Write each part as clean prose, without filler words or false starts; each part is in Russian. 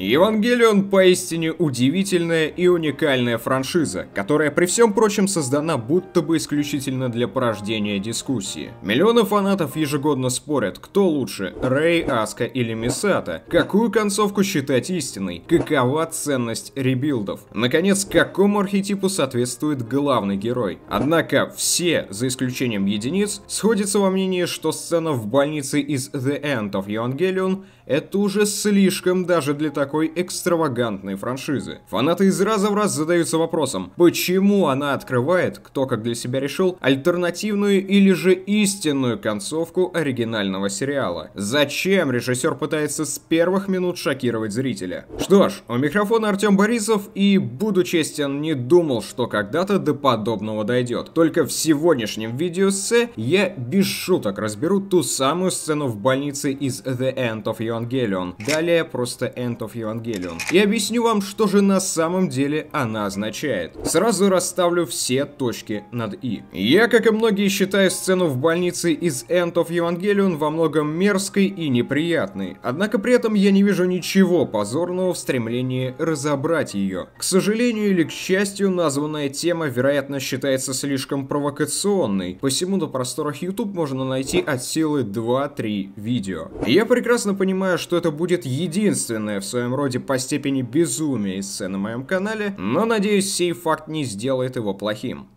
Евангелион поистине удивительная и уникальная франшиза, которая при всем прочем создана будто бы исключительно для порождения дискуссии. Миллионы фанатов ежегодно спорят, кто лучше, Рэй, Аска или Мисата, какую концовку считать истинной, какова ценность ребилдов, наконец, какому архетипу соответствует главный герой. Однако все, за исключением единиц, сходятся во мнении, что сцена в больнице из The End of Evangelion это уже слишком даже для такой экстравагантной франшизы. Фанаты из раза в раз задаются вопросом, почему она открывает, кто как для себя решил, альтернативную или же истинную концовку оригинального сериала. Зачем режиссер пытается с первых минут шокировать зрителя? Что ж, у микрофона Артем Борисов, и, буду честен, не думал, что когда-то до подобного дойдет. Только в сегодняшнем видеоэссе я без шуток разберу ту самую сцену в больнице из The End of Evangelion. Далее просто End of Evangelion. И объясню вам, что же на самом деле она означает. Сразу расставлю все точки над «и». Я, как и многие, считаю сцену в больнице из End of Evangelion во многом мерзкой и неприятной. Однако при этом я не вижу ничего позорного в стремлении разобрать ее. К сожалению или к счастью, названная тема, вероятно, считается слишком провокационной, посему на просторах YouTube можно найти от силы 2-3 видео. Я прекрасно понимаю, что это будет единственное в своем роде по степени безумия эссе на моем канале, но надеюсь, сей факт не сделает его плохим.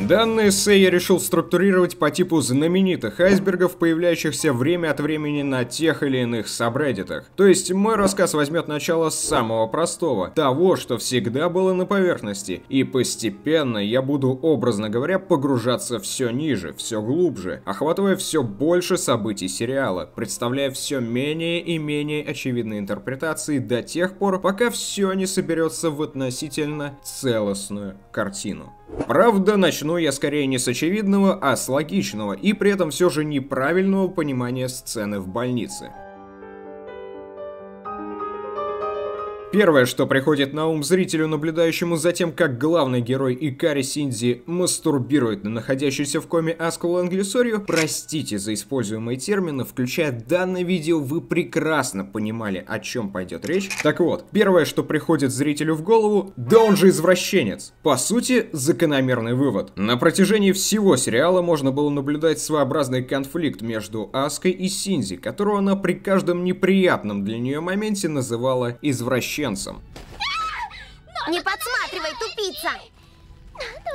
Данное эссе я решил структурировать по типу знаменитых айсбергов, появляющихся время от времени на тех или иных сабреддитах. То есть мой рассказ возьмет начало с самого простого, того, что всегда было на поверхности, и постепенно я буду, образно говоря, погружаться все ниже, все глубже, охватывая все больше событий сериала, представляя все менее и менее очевидные интерпретации до тех пор, пока все не соберется в относительно целостную картину. Правда, начну я скорее не с очевидного, а с логичного и при этом все же неправильного понимания сцены в больнице. Первое, что приходит на ум зрителю, наблюдающему за тем, как главный герой Икари Синдзи мастурбирует на находящуюся в коме Аску Ланглисорию, простите за используемые термины, включая данное видео, вы прекрасно понимали, о чем пойдет речь. Так вот, первое, что приходит зрителю в голову, да он же извращенец. По сути, закономерный вывод. На протяжении всего сериала можно было наблюдать своеобразный конфликт между Аской и Синдзи, которого она при каждом неприятном для нее моменте называла извращенцем. Не подсматривай, тупица!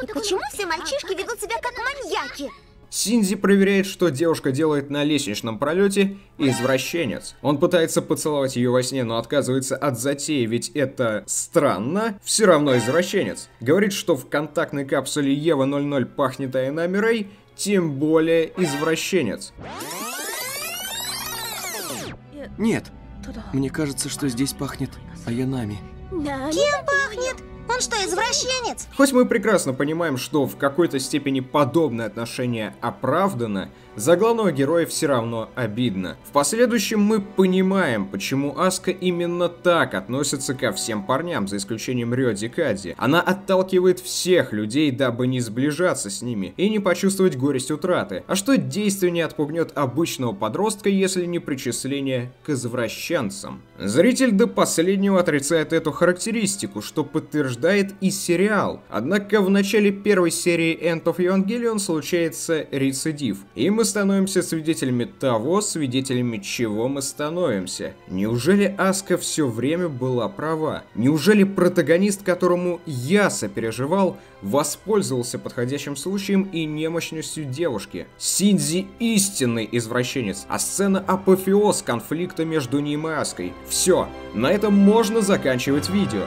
И почему все мальчишки ведут себя как маньяки? Синдзи проверяет, что девушка делает на лестничном пролете, и извращенец. Он пытается поцеловать ее во сне, но отказывается от затеи, ведь это странно, все равно извращенец. Говорит, что в контактной капсуле Ева 00 пахнет Айнами Рэй, тем более извращенец. Нет, мне кажется, что здесь пахнет Айнами. Кем пахнет? Он что, извращенец? Хоть мы прекрасно понимаем, что в какой-то степени подобное отношение оправдано, за главного героя все равно обидно. В последующем мы понимаем, почему Аска именно так относится ко всем парням, за исключением Рёди Кадзи. Она отталкивает всех людей, дабы не сближаться с ними и не почувствовать горесть утраты. А что действеннее отпугнет обычного подростка, если не причисление к извращенцам? Зритель до последнего отрицает эту характеристику, что подтверждает и сериал. Однако в начале первой серии End of Evangelion случается рецидив, и мы становимся свидетелями того, свидетелями чего мы становимся. Неужели Аска все время была права? Неужели протагонист, которому я сопереживал, воспользовался подходящим случаем и немощностью девушки? Синдзи истинный извращенец, а сцена апофеоз конфликта между ним и Аской. Все, на этом можно заканчивать видео.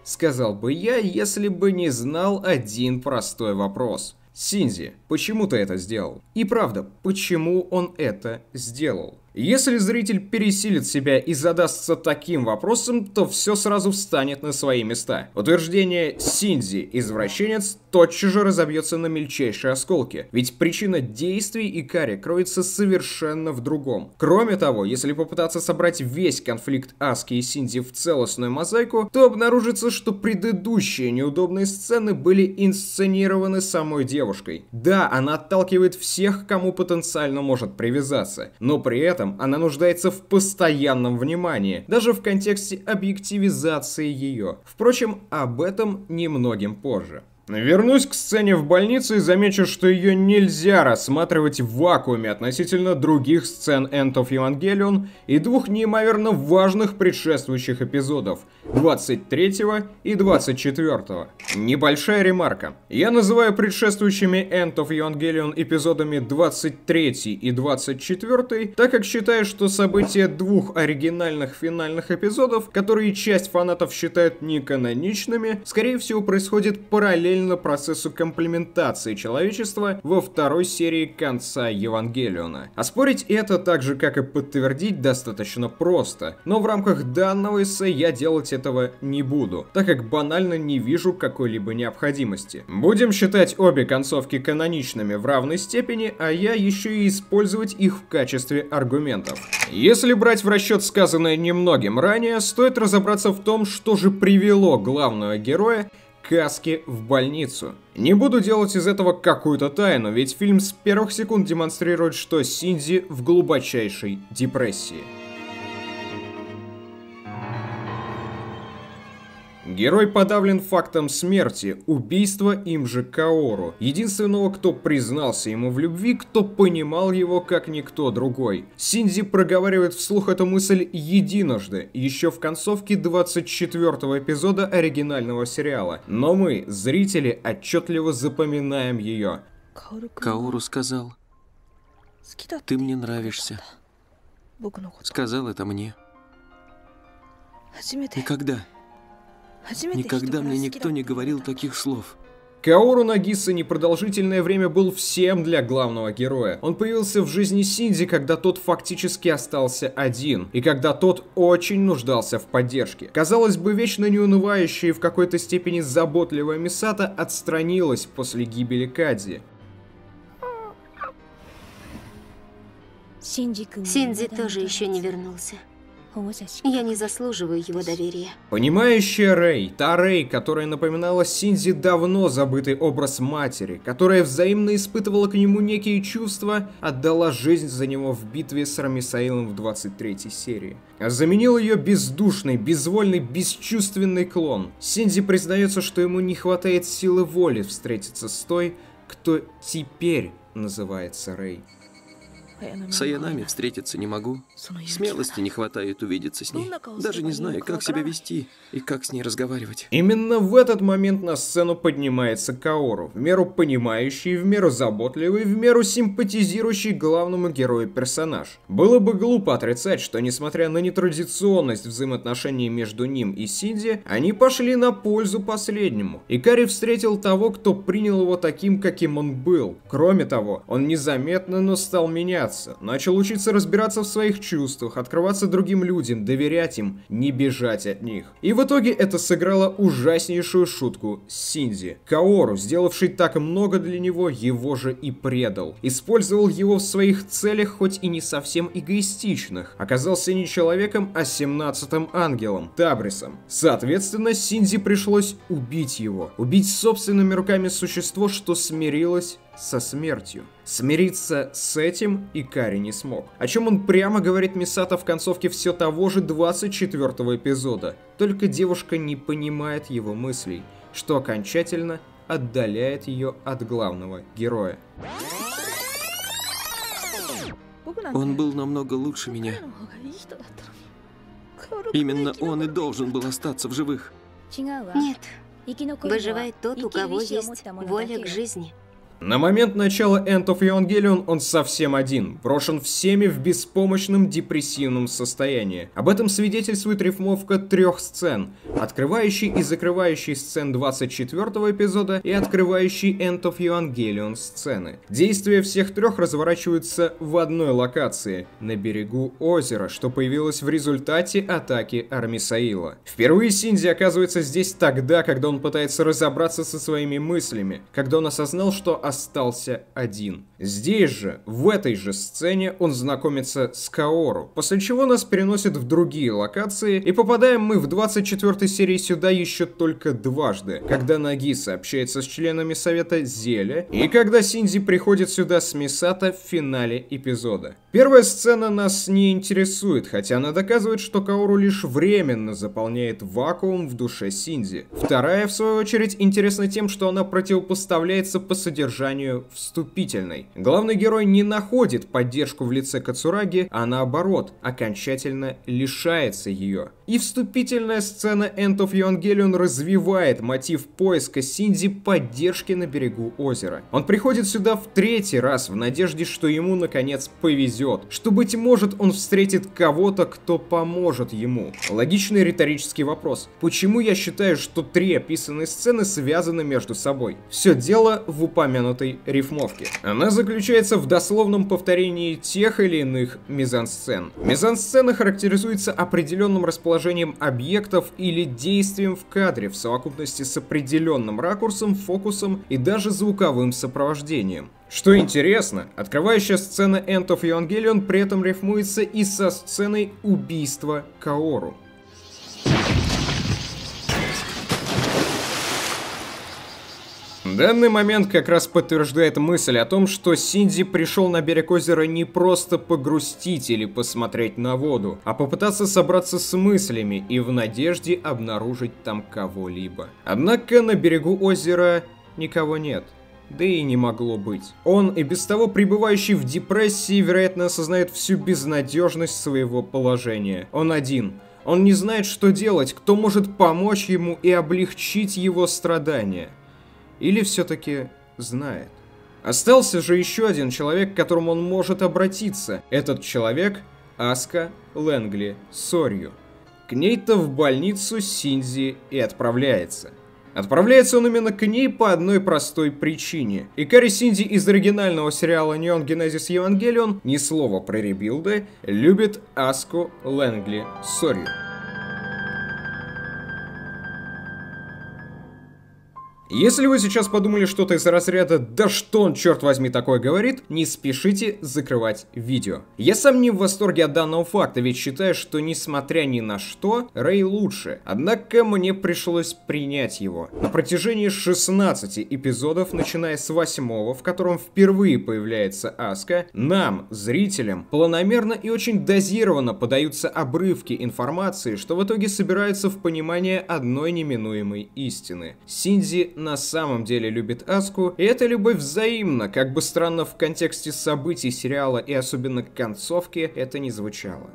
Сказал бы я, если бы не знал один простой вопрос. Синдзи, почему ты это сделал? И правда, почему он это сделал? Если зритель пересилит себя и задастся таким вопросом, то все сразу встанет на свои места. Утверждение «Синдзи – извращенец» тотчас же разобьется на мельчайшие осколки, ведь причина действий Икари кроется совершенно в другом. Кроме того, если попытаться собрать весь конфликт Аски и Синдзи в целостную мозаику, то обнаружится, что предыдущие неудобные сцены были инсценированы самой девушкой. Да, она отталкивает всех, к кому потенциально может привязаться, но при этом она нуждается в постоянном внимании, даже в контексте объективизации ее. Впрочем, об этом немногим позже. Вернусь к сцене в больнице и замечу, что ее нельзя рассматривать в вакууме относительно других сцен End of Evangelion и двух неимоверно важных предшествующих эпизодов – 23 и 24. Небольшая ремарка. Я называю предшествующими End of Evangelion эпизодами 23 и 24, так как считаю, что события двух оригинальных финальных эпизодов, которые часть фанатов считают неканоничными, скорее всего происходит параллельно процессу комплементации человечества во второй серии конца Евангелиона. Оспорить это, так же как и подтвердить, достаточно просто, но в рамках данного эссе я делать этого не буду, так как банально не вижу какой-либо необходимости. Будем считать обе концовки каноничными в равной степени, а я еще и использовать их в качестве аргументов. Если брать в расчет сказанное немногим ранее, стоит разобраться в том, что же привело главного героя к Аске в больницу. Не буду делать из этого какую-то тайну, ведь фильм с первых секунд демонстрирует, что Синдзи в глубочайшей депрессии. Герой подавлен фактом смерти, убийства им же Каору, единственного, кто признался ему в любви, кто понимал его как никто другой. Синдзи проговаривает вслух эту мысль единожды, еще в концовке 24-го эпизода оригинального сериала, но мы, зрители, отчетливо запоминаем ее. Каору сказал: «Ты мне нравишься». Сказал это мне. Никогда мне никто не говорил таких слов. Каору Нагиса непродолжительное время был всем для главного героя. Он появился в жизни Синдзи, когда тот фактически остался один, и когда тот очень нуждался в поддержке. Казалось бы, вечно неунывающая и в какой-то степени заботливая Мисата отстранилась после гибели Кадзи. Синдзи тоже еще не вернулся. Я не заслуживаю его доверия. Понимающая Рэй, та Рэй, которая напоминала Синдзи давно забытый образ матери, которая взаимно испытывала к нему некие чувства, отдала жизнь за него в битве с Рамисаилом в 23-й серии. Заменил ее бездушный, безвольный, бесчувственный клон. Синдзи признается, что ему не хватает силы воли встретиться с той, кто теперь называется Рэй. С Аянами встретиться не могу. Смелости не хватает увидеться с ней. Даже не знаю, как себя вести и как с ней разговаривать. Именно в этот момент на сцену поднимается Каору, в меру понимающий, в меру заботливый, в меру симпатизирующий главному герою персонаж. Было бы глупо отрицать, что несмотря на нетрадиционность взаимоотношений между ним и Синдзи, они пошли на пользу последнему. Икари встретил того, кто принял его таким, каким он был. Кроме того, он незаметно, но стал меняться. Начал учиться разбираться в своих чувствах, открываться другим людям, доверять им, не бежать от них. И в итоге это сыграло ужаснейшую шутку с Синдзи. Каору, сделавший так много для него, его же и предал. Использовал его в своих целях, хоть и не совсем эгоистичных. Оказался не человеком, а 17-м ангелом, Табрисом. Соответственно, Синдзи пришлось убить его. Убить собственными руками существо, что смирилось со смертью. Смириться с этим Икари не смог. О чем он прямо говорит Мисато в концовке все того же 24-го эпизода. Только девушка не понимает его мыслей, что окончательно отдаляет ее от главного героя. Он был намного лучше меня. Именно он и должен был остаться в живых. Нет. Выживает тот, у кого есть воля к жизни. На момент начала End of Evangelion он совсем один, брошен всеми в беспомощном депрессивном состоянии. Об этом свидетельствует рифмовка 3 сцен, открывающей и закрывающей сцен 24-го эпизода и открывающей End of Evangelion сцены. Действия всех трех разворачиваются в одной локации, на берегу озера, что появилось в результате атаки Армисаила. Впервые Синди оказывается здесь тогда, когда он пытается разобраться со своими мыслями, когда он осознал, что остался один. Здесь же, в этой же сцене, он знакомится с Каору, после чего нас переносит в другие локации, и попадаем мы в 24-й серии сюда еще только дважды, когда Нагиса общается с членами Совета Зеля, и когда Синди приходит сюда с Мисато в финале эпизода. Первая сцена нас не интересует, хотя она доказывает, что Каору лишь временно заполняет вакуум в душе Синди. Вторая, в свою очередь, интересна тем, что она противопоставляется по содержанию вступительной. Главный герой не находит поддержку в лице Кацураги, а наоборот, окончательно лишается ее. И вступительная сцена End of Evangelion развивает мотив поиска Синди поддержки на берегу озера. Он приходит сюда в 3-й раз в надежде, что ему наконец повезет, что, быть может, он встретит кого-то, кто поможет ему. Логичный риторический вопрос. Почему я считаю, что 3 описанные сцены связаны между собой? Все дело в упомянутой рифмовке. Она заключается в дословном повторении тех или иных мизансцен. Мизансцена характеризуется определенным расположением объектов или действием в кадре в совокупности с определенным ракурсом, фокусом и даже звуковым сопровождением. Что интересно, открывающая сцена End of Evangelion при этом рифмуется и со сценой убийства Каору. Данный момент как раз подтверждает мысль о том, что Синди пришел на берег озера не просто погрустить или посмотреть на воду, а попытаться собраться с мыслями и в надежде обнаружить там кого-либо. Однако на берегу озера никого нет. Да и не могло быть. Он, и без того пребывающий в депрессии, вероятно, осознает всю безнадежность своего положения. Он один. Он не знает, что делать, кто может помочь ему и облегчить его страдания. Или все-таки знает. Остался же еще один человек, к которому он может обратиться. Этот человек — Аска Лэнгли Сорью. К ней-то в больницу Синди и отправляется. Отправляется он именно к ней по одной простой причине. Икари Синди из оригинального сериала Neon Genesis Evangelion, ни слова про ребилды, любит Аску Лэнгли Сорью. Если вы сейчас подумали что-то из разряда «Да что он, черт возьми, такое говорит?», не спешите закрывать видео. Я сам не в восторге от данного факта, ведь считаю, что несмотря ни на что, Рэй лучше. Однако мне пришлось принять его. На протяжении 16 эпизодов, начиная с 8-го, в котором впервые появляется Аска, нам, зрителям, планомерно и очень дозированно подаются обрывки информации, что в итоге собираются в понимание одной неминуемой истины. Синди на самом деле любит Аску, и эта любовь взаимна, как бы странно в контексте событий сериала и особенно концовки это не звучало.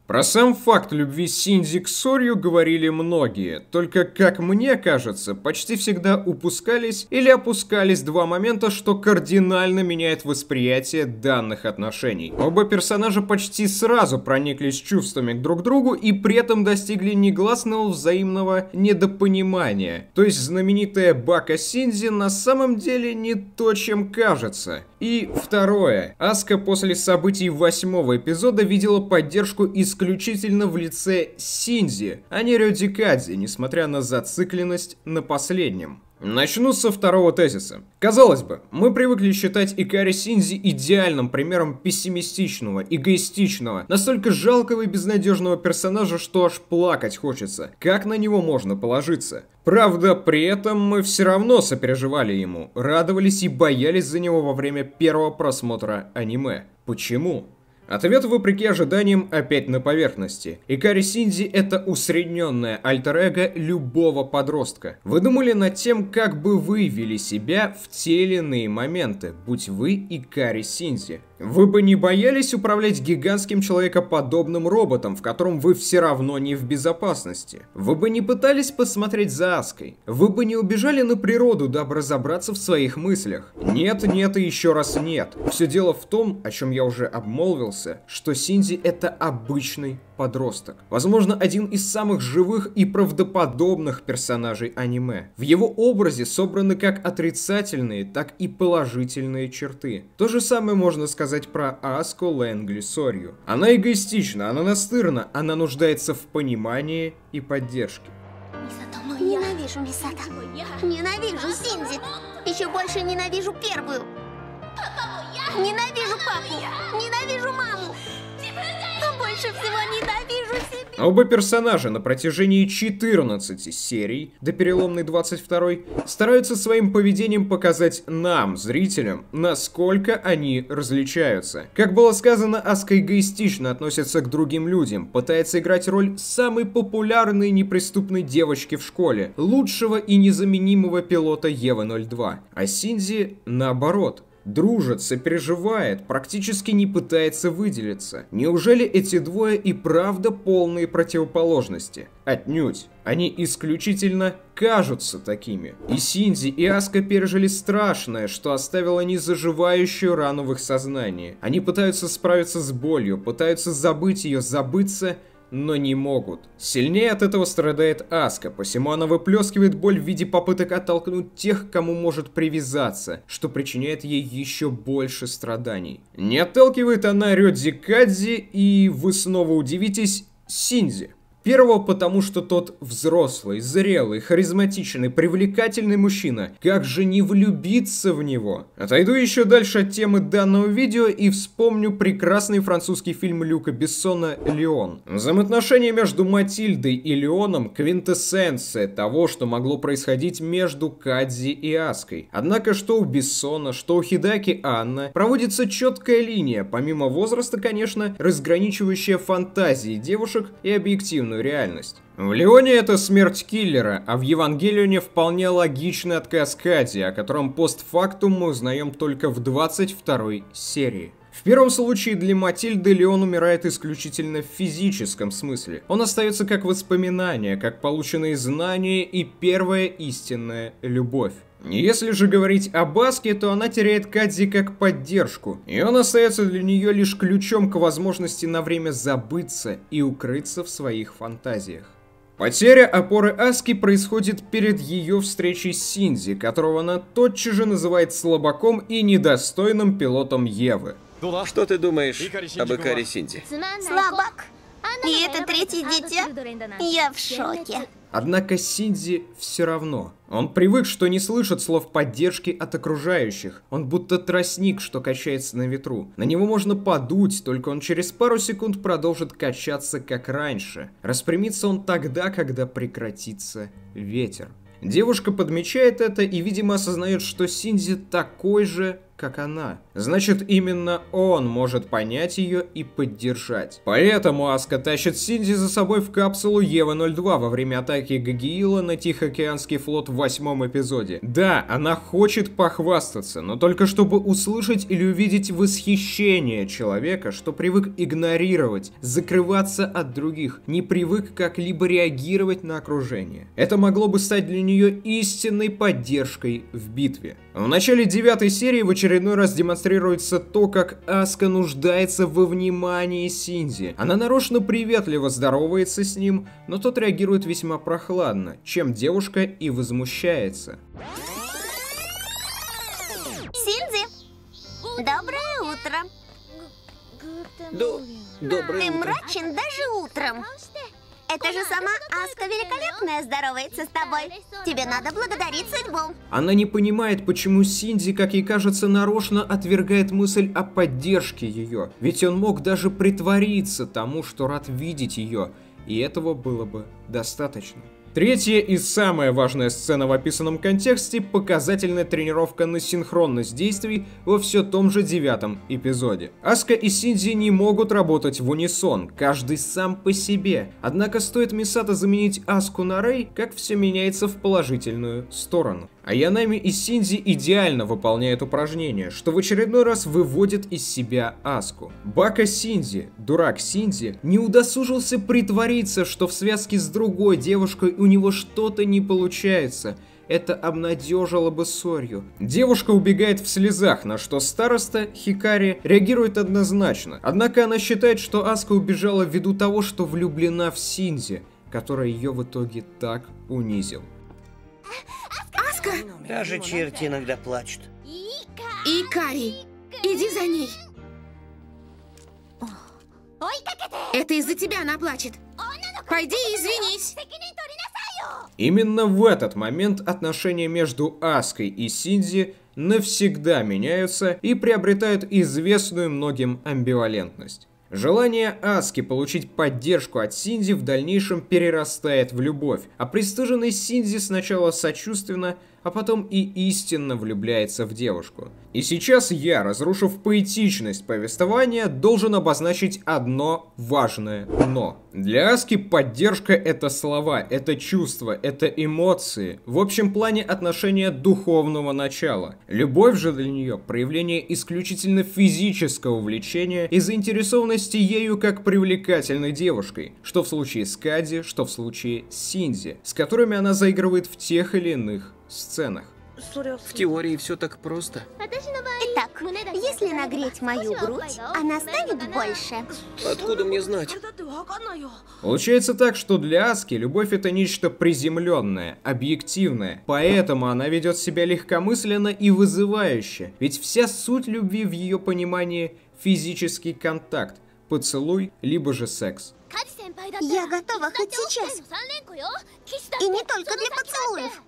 Про сам факт любви Синди к Сорью говорили многие, только, как мне кажется, почти всегда упускались или опускались два момента, что кардинально меняет восприятие данных отношений. Оба персонажа почти сразу прониклись чувствами друг к другу и при этом достигли негласного взаимного недопонимания. То есть знаменитая Бака Синди на самом деле не то, чем кажется. И второе. Аска после событий 8-го эпизода видела поддержку исключительно в лице Синди, а не Рёдикадзи, несмотря на зацикленность на последнем. Начну со второго тезиса. Казалось бы, мы привыкли считать Икари Синди идеальным примером пессимистичного, эгоистичного, настолько жалкого и безнадежного персонажа, что аж плакать хочется. Как на него можно положиться? Правда, при этом мы все равно сопереживали ему, радовались и боялись за него во время первого просмотра аниме. Почему? Ответ, вопреки ожиданиям, опять на поверхности. Икари Синди — это усредненное альтер-эго любого подростка. Вы думали над тем, как бы вы вели себя в те или иные моменты, будь вы Икари Синди? Вы бы не боялись управлять гигантским человекоподобным роботом, в котором вы все равно не в безопасности? Вы бы не пытались посмотреть за Аской? Вы бы не убежали на природу, дабы разобраться в своих мыслях? Нет, нет и еще раз нет. Все дело в том, о чем я уже обмолвился, что Синдзи это обычный подросток. Возможно, один из самых живых и правдоподобных персонажей аниме. В его образе собраны как отрицательные, так и положительные черты. То же самое можно сказать про Аску Лэнгли Сорью. Она эгоистична, она настырна, она нуждается в понимании и поддержке. Ненавижу Мисато. Ненавижу Синдзи. Еще больше ненавижу первую. Ненавижу папу. Ненавижу маму. Но больше всего ненавижу себя. Оба персонажа на протяжении 14 серий, до переломной 22-й, стараются своим поведением показать нам, зрителям, насколько они различаются. Как было сказано, Аска эгоистично относится к другим людям, пытается играть роль самой популярной неприступной девочки в школе, лучшего и незаменимого пилота Евы-02. А Синдзи наоборот. Дружит, сопереживает, практически не пытается выделиться. Неужели эти двое и правда полные противоположности? Отнюдь. Они исключительно кажутся такими. И Синдзи, и Аска пережили страшное, что оставило незаживающую рану в их сознании. Они пытаются справиться с болью, пытаются забыть ее, забыться, но не могут. Сильнее от этого страдает Аска, посему она выплескивает боль в виде попыток оттолкнуть тех, к кому может привязаться, что причиняет ей еще больше страданий. Не отталкивает она Рёдзи Кадзи, и вы снова удивитесь, Синдзи. Первого, потому что тот взрослый, зрелый, харизматичный, привлекательный мужчина. Как же не влюбиться в него? Отойду еще дальше от темы данного видео и вспомню прекрасный французский фильм Люка Бессона «Леон». Взаимоотношения между Матильдой и Леоном – квинтэссенция того, что могло происходить между Кадзи и Аской. Однако что у Бессона, что у Хидаки Анна проводится четкая линия, помимо возраста, конечно, разграничивающая фантазии девушек и объективную реальность. В Леоне это смерть киллера, а в Евангелионе вполне логичный отказ Кадзи, о котором постфактум мы узнаем только в 22-й серии. В первом случае для Матильды Леон умирает исключительно в физическом смысле. Он остается как воспоминание, как полученные знания и первая истинная любовь. Если же говорить об Аске, то она теряет Кадзи как поддержку, и он остается для нее лишь ключом к возможности на время забыться и укрыться в своих фантазиях. Потеря опоры Аски происходит перед ее встречей с Синдзи, которого она тотчас же называет слабаком и недостойным пилотом Евы. Что ты думаешь об Икаре Синдзи? Слабак. И это третье дитя? Я в шоке. Однако Синдзи все равно. Он привык, что не слышит слов поддержки от окружающих. Он будто тростник, что качается на ветру. На него можно подуть, только он через пару секунд продолжит качаться, как раньше. Распрямится он тогда, когда прекратится ветер. Девушка подмечает это и, видимо, осознает, что Синдзи такой же, как она. Значит, именно он может понять ее и поддержать. Поэтому Аска тащит Синдзи за собой в капсулу Евы-02 во время атаки Гагиила на Тихоокеанский флот в 8-м эпизоде. Да, она хочет похвастаться, но только чтобы услышать или увидеть восхищение человека, что привык игнорировать, закрываться от других, не привык как-либо реагировать на окружение. Это могло бы стать для нее истинной поддержкой в битве. В начале 9-й серии в очередной раз демонстрируется то, как Аска нуждается во внимании Синдзи. Она нарочно приветливо здоровается с ним, но тот реагирует весьма прохладно, чем девушка и возмущается. Синдзи, доброе утро. Доброе Ты утро. мрачен даже утром. Это же сама Аска Великолепная здоровается с тобой. Тебе надо благодарить судьбу. Она не понимает, почему Синдзи, как ей кажется, нарочно отвергает мысль о поддержке ее. Ведь он мог даже притвориться тому, что рад видеть ее, и этого было бы достаточно. Третья и самая важная сцена в описанном контексте – показательная тренировка на синхронность действий во все том же 9-м эпизоде. Аска и Синдзи не могут работать в унисон, каждый сам по себе. Однако стоит Мисато заменить Аску на Рэй, как все меняется в положительную сторону. Аянами и Синдзи идеально выполняют упражнение, что в очередной раз выводит из себя Аску. Бака Синдзи, дурак Синдзи, не удосужился притвориться, что в связке с другой девушкой у него что-то не получается. Это обнадежило бы Сорью. Девушка убегает в слезах, на что староста Хикари реагирует однозначно. Однако она считает, что Аска убежала ввиду того, что влюблена в Синдзи, который ее в итоге так унизил. Аска! Даже черти иногда плачут. Икари, иди за ней. Это из-за тебя она плачет. Пойди и извинись. Именно в этот момент отношения между Аской и Синдзи навсегда меняются и приобретают известную многим амбивалентность. Желание Аски получить поддержку от Синдзи в дальнейшем перерастает в любовь, а пристыженный Синдзи сначала сочувственно, а потом и истинно влюбляется в девушку. И сейчас я, разрушив поэтичность повествования, должен обозначить одно важное «но». Для Аски поддержка — это слова, это чувства, это эмоции. В общем плане отношения духовного начала. Любовь же для нее — проявление исключительно физического влечения и заинтересованности ею как привлекательной девушкой, что в случае с Кади, что в случае с Синдзи, с которыми она заигрывает в тех или иных сценах. В теории все так просто. Итак, если нагреть мою грудь, она станет больше. Откуда мне знать? Получается так, что для Аски любовь — это нечто приземленное, объективное, поэтому она ведет себя легкомысленно и вызывающе, ведь вся суть любви в ее понимании — физический контакт, поцелуй, либо же секс. Я готова хоть сейчас. И не только для поцелуев.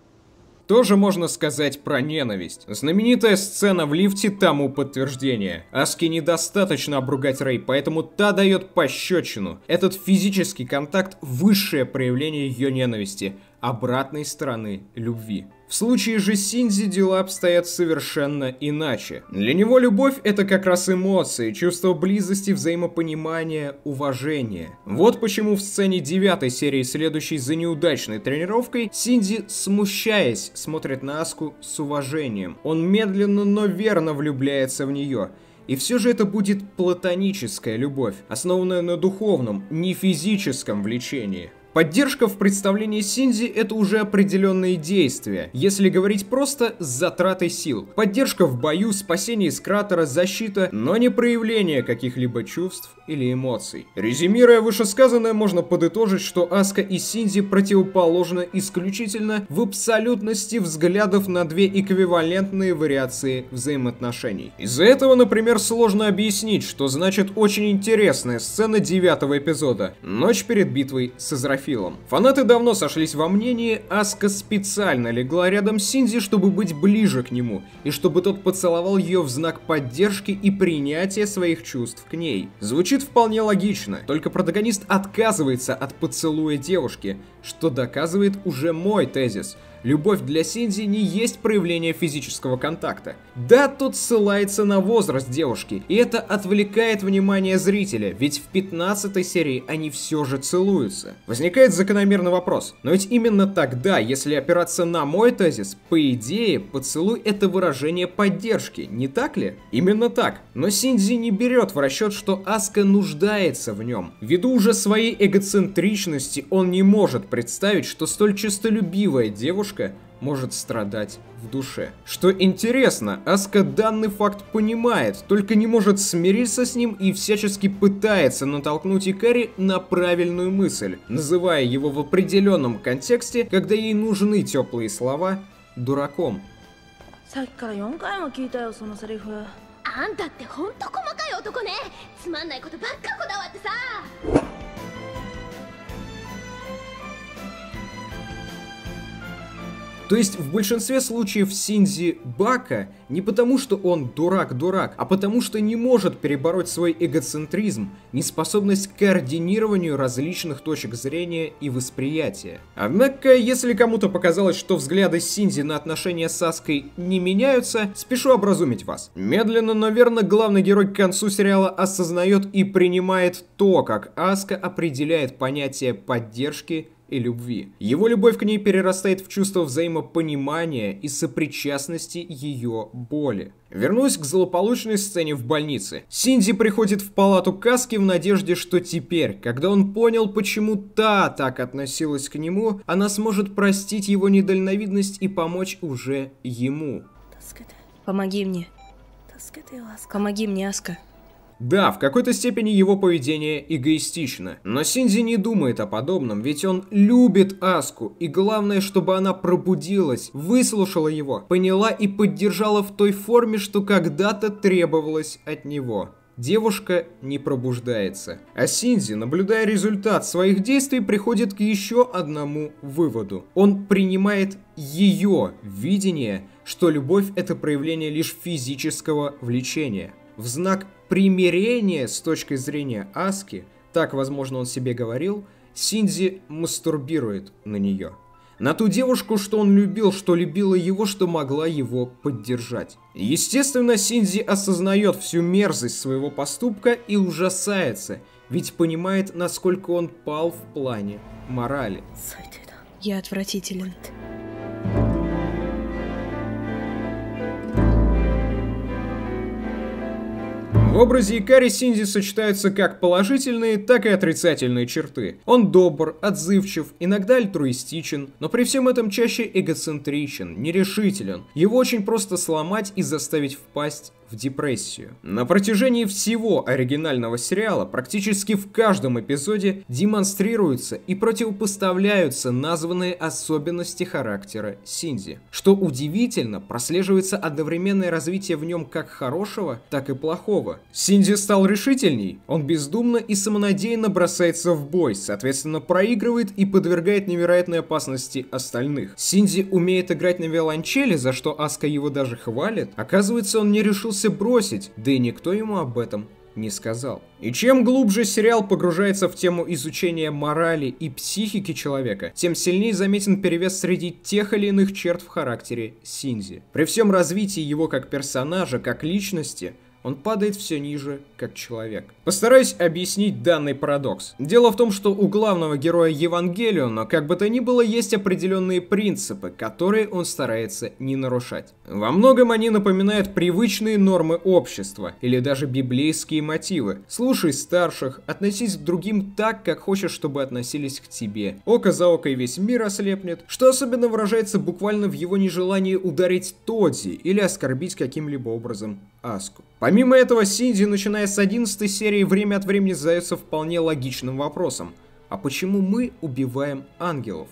Тоже можно сказать про ненависть. Знаменитая сцена в лифте тому подтверждение. Аске недостаточно обругать Рэй, поэтому та дает пощечину. Этот физический контакт — высшее проявление ее ненависти, обратной стороны любви. В случае же Синдзи дела обстоят совершенно иначе. Для него любовь — это как раз эмоции, чувство близости, взаимопонимания, уважения. Вот почему в сцене 9 серии, следующей за неудачной тренировкой, Синдзи, смущаясь, смотрит на Аску с уважением. Он медленно, но верно влюбляется в нее. И все же это будет платоническая любовь, основанная на духовном, не физическом влечении. Поддержка в представлении Синдзи — это уже определенные действия, если говорить просто с затратой сил. Поддержка в бою, спасение из кратера, защита, но не проявление каких-либо чувств или эмоций. Резюмируя вышесказанное, можно подытожить, что Аска и Синдзи противоположны исключительно в абсолютности взглядов на две эквивалентные вариации взаимоотношений. Из-за этого, например, сложно объяснить, что значит очень интересная сцена 9-го эпизода «Ночь перед битвой с Израфилом». Фанаты давно сошлись во мнении, Аска специально легла рядом с Синдзи, чтобы быть ближе к нему, и чтобы тот поцеловал ее в знак поддержки и принятия своих чувств к ней. Звучит вполне логично, только протагонист отказывается от поцелуя девушки, что доказывает уже мой тезис. Любовь для Синдзи не есть проявление физического контакта. Да, тот ссылается на возраст девушки, и это отвлекает внимание зрителя, ведь в 15-й серии они все же целуются. Возникает закономерный вопрос, но ведь именно тогда, если опираться на мой тезис, по идее, поцелуй — это выражение поддержки, не так ли? Именно так, но Синдзи не берет в расчет, что Аска нуждается в нем. Ввиду уже своей эгоцентричности он не может представить, что столь честолюбивая девушка может страдать в душе. Что интересно, Аска данный факт понимает, только не может смириться с ним и всячески пытается натолкнуть Икари на правильную мысль, называя его в определенном контексте, когда ей нужны теплые слова, дураком. То есть в большинстве случаев Синдзи Бака не потому, что он дурак-дурак, а потому, что не может перебороть свой эгоцентризм, неспособность к координированию различных точек зрения и восприятия. Однако, если кому-то показалось, что взгляды Синдзи на отношения с Аской не меняются, спешу образумить вас. Медленно, но верно, главный герой к концу сериала осознает и принимает то, как Аска определяет понятие поддержки и любви. Его любовь к ней перерастает в чувство взаимопонимания и сопричастности ее боли. Вернусь к злополучной сцене в больнице. Синди приходит в палату к Аске в надежде, что теперь, когда он понял, почему та так относилась к нему, она сможет простить его недальновидность и помочь уже ему. Помоги мне. Помоги мне, Аска. Да, в какой-то степени его поведение эгоистично, но Синди не думает о подобном, ведь он любит Аску, и главное, чтобы она пробудилась, выслушала его, поняла и поддержала в той форме, что когда-то требовалось от него. Девушка не пробуждается, а Синди, наблюдая результат своих действий, приходит к еще одному выводу. Он принимает ее видение, что любовь — это проявление лишь физического влечения. В знак примирения с точки зрения Аски, так, возможно, он себе говорил, Синди мастурбирует на нее. На ту девушку, что он любил, что любила его, что могла его поддержать. Естественно, Синди осознает всю мерзость своего поступка и ужасается, ведь понимает, насколько он пал в плане морали. Я отвратителен. В образе Икари Синди сочетаются как положительные, так и отрицательные черты. Он добр, отзывчив, иногда альтруистичен, но при всем этом чаще эгоцентричен, нерешителен. Его очень просто сломать и заставить впасть в депрессию. На протяжении всего оригинального сериала практически в каждом эпизоде демонстрируются и противопоставляются названные особенности характера Синди. Что удивительно, прослеживается одновременное развитие в нем как хорошего, так и плохого. Синди стал решительней, он бездумно и самонадеянно бросается в бой, соответственно проигрывает и подвергает невероятной опасности остальных. Синди умеет играть на виолончели, за что Аска его даже хвалит. Оказывается, он не решился бросить, да и никто ему об этом не сказал. И чем глубже сериал погружается в тему изучения морали и психики человека, тем сильнее заметен перевес среди тех или иных черт в характере Синди. При всем развитии его как персонажа, как личности, он падает все ниже, как человек. Постараюсь объяснить данный парадокс. Дело в том, что у главного героя Евангелиона, как бы то ни было, есть определенные принципы, которые он старается не нарушать. Во многом они напоминают привычные нормы общества, или даже библейские мотивы. Слушай старших, относись к другим так, как хочешь, чтобы относились к тебе. Око за око и весь мир ослепнет, что особенно выражается буквально в его нежелании ударить Тодзи или оскорбить каким-либо образом Аску. Помимо этого, Синди, начиная с 11 серии, время от времени задается вполне логичным вопросом. А почему мы убиваем ангелов?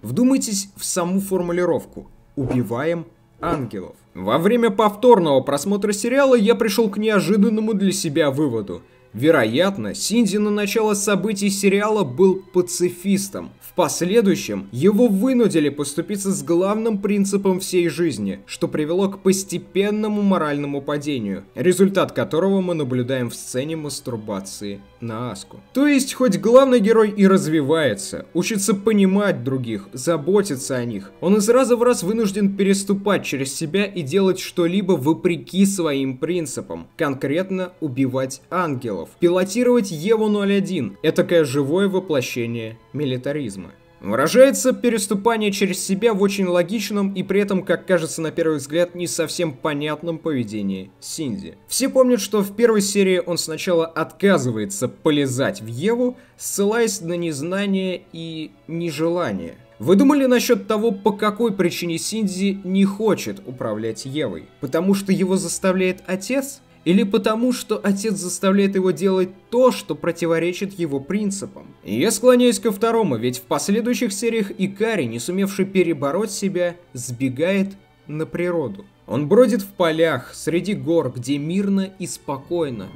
Вдумайтесь в саму формулировку. Убиваем ангелов. Во время повторного просмотра сериала я пришел к неожиданному для себя выводу. Вероятно, Синди на начало событий сериала был пацифистом. В последующем его вынудили поступиться с главным принципом всей жизни, что привело к постепенному моральному падению, результат которого мы наблюдаем в сцене мастурбации на Аску. То есть, хоть главный герой и развивается, учится понимать других, заботиться о них, он из раза в раз вынужден переступать через себя и делать что-либо вопреки своим принципам, конкретно убивать ангелов. Пилотировать Еву-01 – этакое живое воплощение милитаризма. Выражается переступание через себя в очень логичном и при этом, как кажется на первый взгляд, не совсем понятном поведении Синди. Все помнят, что в первой серии он сначала отказывается полезать в Еву, ссылаясь на незнание и нежелание. Вы думали насчет того, по какой причине Синди не хочет управлять Евой? Потому что его заставляет отец? Или потому, что отец заставляет его делать то, что противоречит его принципам? И я склоняюсь ко второму, ведь в последующих сериях Икари, не сумевший перебороть себя, сбегает на природу. Он бродит в полях, среди гор, где мирно и спокойно.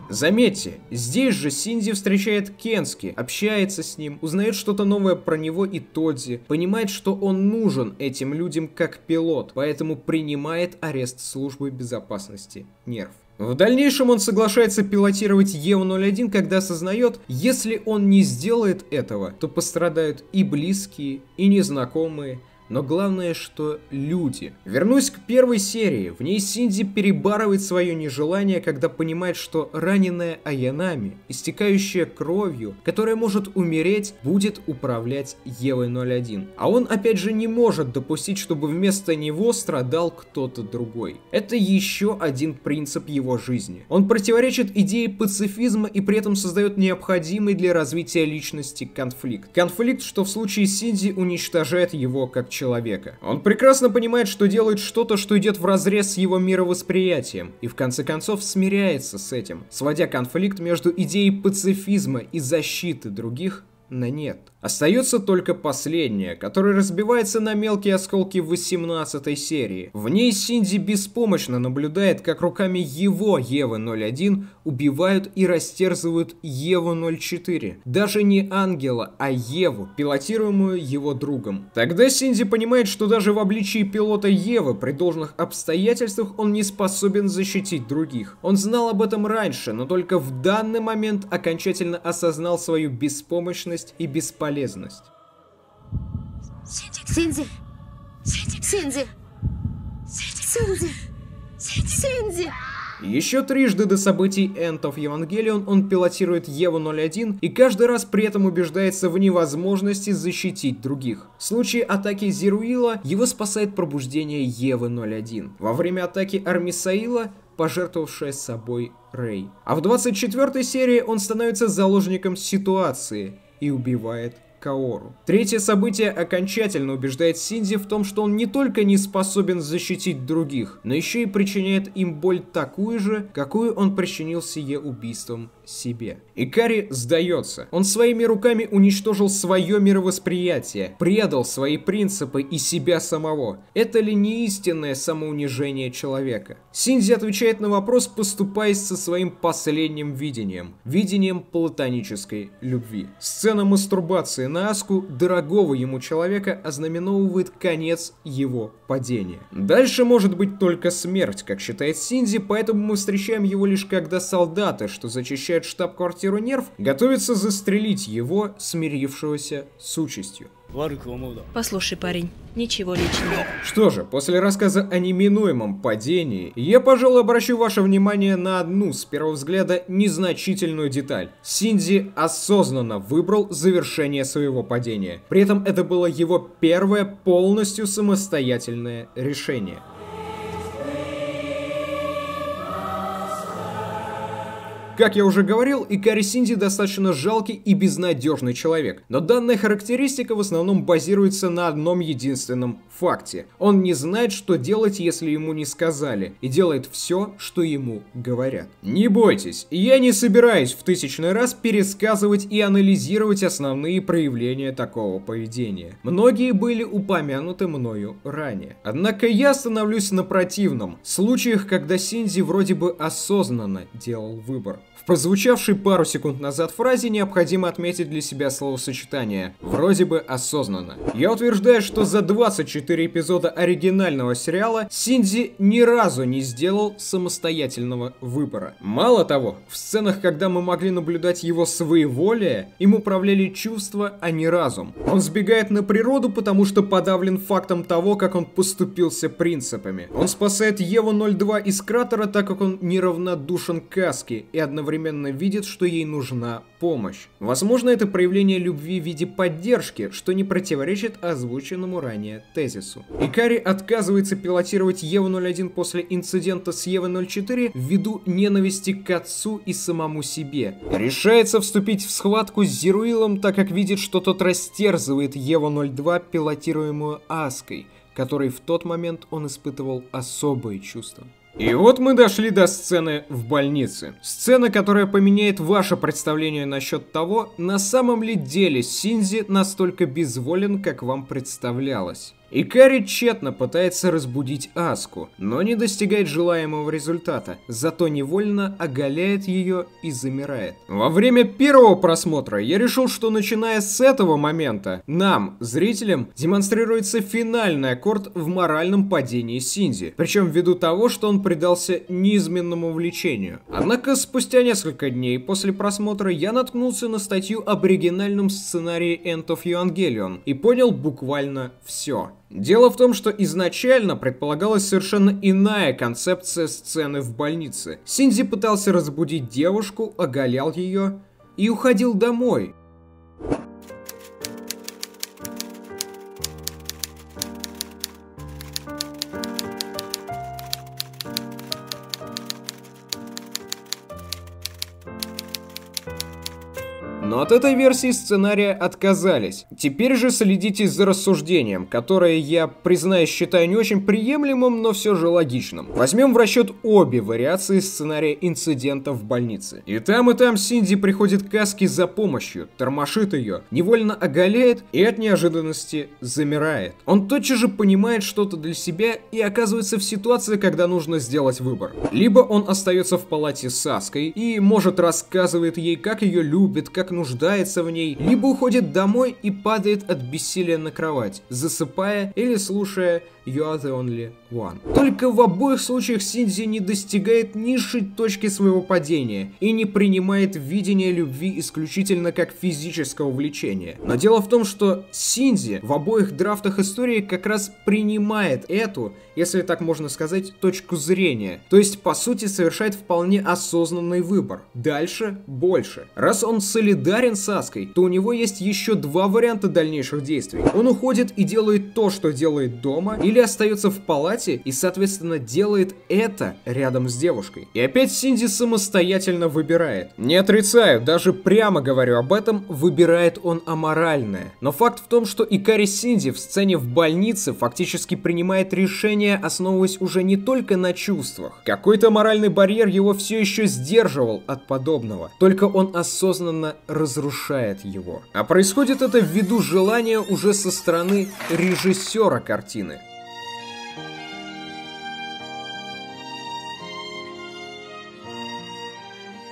Заметьте, здесь же Синди встречает Кенски, общается с ним, узнает что-то новое про него и Тодзи, понимает, что он нужен этим людям как пилот, поэтому принимает арест службы безопасности Нерв. В дальнейшем он соглашается пилотировать Еву-01, когда осознает, если он не сделает этого, то пострадают и близкие, и незнакомые, но главное, что люди. Вернусь к первой серии. В ней Синди перебарывает свое нежелание, когда понимает, что раненая Аянами, истекающая кровью, которая может умереть, будет управлять Евой-01. А он опять же не может допустить, чтобы вместо него страдал кто-то другой. Это еще один принцип его жизни. Он противоречит идее пацифизма и при этом создает необходимый для развития личности конфликт. Конфликт, что в случае Синди уничтожает его как человека. Он прекрасно понимает, что делает что-то, что идет вразрез с его мировосприятием, и в конце концов смиряется с этим, сводя конфликт между идеей пацифизма и защиты других на нет. Остается только последняя, которая разбивается на мелкие осколки в 18-й серии. В ней Синди беспомощно наблюдает, как руками его Евы-01 убивают и растерзывают Еву-04. Даже не ангела, а Еву, пилотируемую его другом. Тогда Синди понимает, что даже в обличии пилота Евы при должных обстоятельствах он не способен защитить других. Он знал об этом раньше, но только в данный момент окончательно осознал свою беспомощность и бесполезность. Синди! Синди! Синди! Синди! Еще трижды до событий End of Evangelion он пилотирует Еву-01 и каждый раз при этом убеждается в невозможности защитить других. В случае атаки Зеруила его спасает пробуждение Евы-01. Во время атаки Армисаила пожертвовавшая собой Рей. А в 24-й серии он становится заложником ситуации и убивает Каору. Третье событие окончательно убеждает Синди в том, что он не только не способен защитить других, но еще и причиняет им боль такую же, какую он причинил сие убийством себе. Икари сдается. Он своими руками уничтожил свое мировосприятие, предал свои принципы и себя самого. Это ли не истинное самоунижение человека? Синди отвечает на вопрос, поступаясь со своим последним видением. Видением платонической любви. Сцена мастурбации на Аску, дорогого ему человека, ознаменовывает конец его падения. Дальше может быть только смерть, как считает Синди, поэтому мы встречаем его лишь когда солдаты, что зачищают штаб-квартиру Нерв, готовятся застрелить его, смирившегося с участью. Послушай, парень, ничего личного. Что же, после рассказа о неминуемом падении, я, пожалуй, обращу ваше внимание на одну, с первого взгляда, незначительную деталь. Синди осознанно выбрал завершение своего падения. При этом это было его первое полностью самостоятельное решение. Как я уже говорил, Икари Синди достаточно жалкий и безнадежный человек, но данная характеристика в основном базируется на одном единственном факте. Он не знает, что делать, если ему не сказали, и делает все, что ему говорят. Не бойтесь, я не собираюсь в 1000-й раз пересказывать и анализировать основные проявления такого поведения. Многие были упомянуты мною ранее. Однако я остановлюсь на противном, случаях, когда Синди вроде бы осознанно делал выбор. В прозвучавшей пару секунд назад фразе необходимо отметить для себя словосочетание «вроде бы осознанно». Я утверждаю, что за 24 эпизода оригинального сериала Синди ни разу не сделал самостоятельного выбора. Мало того, в сценах, когда мы могли наблюдать его своеволие, им управляли чувства, а не разум. Он сбегает на природу, потому что подавлен фактом того, как он поступился принципами. Он спасает Еву-02 из кратера, так как он неравнодушен к Аске и одновременно видит, что ей нужна помощь. Возможно, это проявление любви в виде поддержки, что не противоречит озвученному ранее тезису. Икари отказывается пилотировать Еву-01 после инцидента с Евой-04 ввиду ненависти к отцу и самому себе. Решается вступить в схватку с Зеруилом, так как видит, что тот растерзывает Еву-02, пилотируемую Аской, которой в тот момент он испытывал особые чувства. И вот мы дошли до сцены в больнице. Сцена, которая поменяет ваше представление насчет того, на самом ли деле Синди настолько безволен, как вам представлялось. Икари тщетно пытается разбудить Аску, но не достигает желаемого результата, зато невольно оголяет ее и замирает. Во время первого просмотра я решил, что начиная с этого момента нам, зрителям, демонстрируется финальный аккорд в моральном падении Синдзи, причем ввиду того, что он предался низменному влечению. Однако спустя несколько дней после просмотра я наткнулся на статью об оригинальном сценарии End of Evangelion и понял буквально все. Дело в том, что изначально предполагалась совершенно иная концепция сцены в больнице. Синдзи пытался разбудить девушку, оголял ее и уходил домой. Но от этой версии сценария отказались. Теперь же следите за рассуждением, которое я, признаюсь, считаю не очень приемлемым, но все же логичным. Возьмем в расчет обе вариации сценария инцидента в больнице. И там Синдзи приходит к Аске за помощью, тормошит ее, невольно оголяет и от неожиданности замирает. Он тотчас же понимает что-то для себя и оказывается в ситуации, когда нужно сделать выбор. Либо он остается в палате с Аской и, может, рассказывает ей, как ее любит, как нуждается в ней, либо уходит домой и падает от бессилия на кровать, засыпая или слушая You are the only one. Только в обоих случаях Синдзи не достигает низшей точки своего падения и не принимает видение любви исключительно как физического влечения. Но дело в том, что Синдзи в обоих драфтах истории как раз принимает эту, если так можно сказать, точку зрения. То есть, по сути, совершает вполне осознанный выбор. Дальше больше. Раз он солидарен с Аской, то у него есть еще два варианта дальнейших действий. Он уходит и делает то, что делает дома, или остается в палате и, соответственно, делает это рядом с девушкой. И опять Синдзи самостоятельно выбирает. Не отрицаю, даже прямо говорю об этом, выбирает он аморальное. Но факт в том, что Икари Синдзи в сцене в больнице фактически принимает решение, основываясь уже не только на чувствах. Какой-то моральный барьер его все еще сдерживал от подобного. Только он осознанно разрушает его. А происходит это ввиду желания уже со стороны режиссера картины.